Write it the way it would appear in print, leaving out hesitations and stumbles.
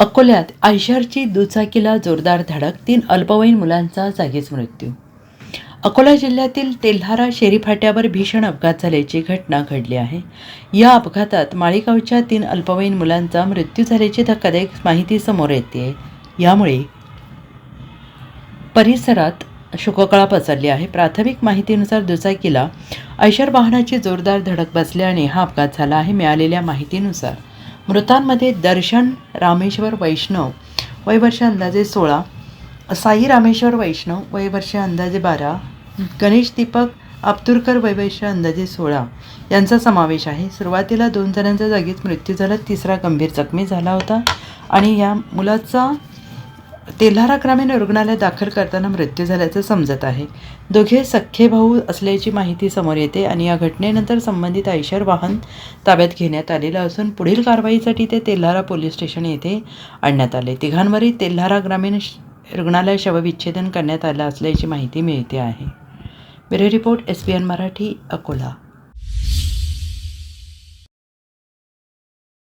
अकोल्यात आयशरची दुचाकीला जोरदार धडक, 3 अल्पवयीन मुलांचा जागीच मृत्यू. अकोला जिल्ह्यातील तेल्हारा शेरी फाट्यावर भीषण अपघात झाल्याची घटना घडली आहे. या अपघातात माळीगावच्या 3 अल्पवयीन मुलांचा मृत्यू झाल्याची धक्कादायक माहिती समोर येते. यामुळे परिसरात शोककळा पसरली आहे. प्राथमिक माहितीनुसार दुचाकीला आयशर वाहनाची जोरदार धडक बसल्याने हा अपघात झाला आहे. मिळालेल्या माहितीनुसार मृतांमध्ये दर्शन रामेश्वर वैष्णव वय वर्ष अंदाजे 16, साई रामेश्वर वैष्णव वय वर्ष अंदाजे 12, गणेश दीपक आपतुरकर वय वर्ष अंदाजे 16 यांचा समावेश आहे. सुरुवातीला 2 जणांचा जागीच मृत्यू झाला, तिसरा गंभीर जखमी झाला होता आणि या मुलाचा तेल्हारा ग्रामीण रुग्णालयात दाखल करताना मृत्यू झाल्याचं समजत आहे. दोघे सख्खे भाऊ असल्याची माहिती समोर येते आणि या घटनेनंतर संबंधित आयशर वाहन ताब्यात घेण्यात आलेलं असून पुढील कारवाईसाठी ते तेल्हारा पोलीस स्टेशन येथे आणण्यात आले. तिघांवरही तेल्हारा ग्रामीण रुग्णालय शवविच्छेदन करण्यात आलं असल्याची माहिती मिळते आहे. Bureau report, SBN Marathi, Akola.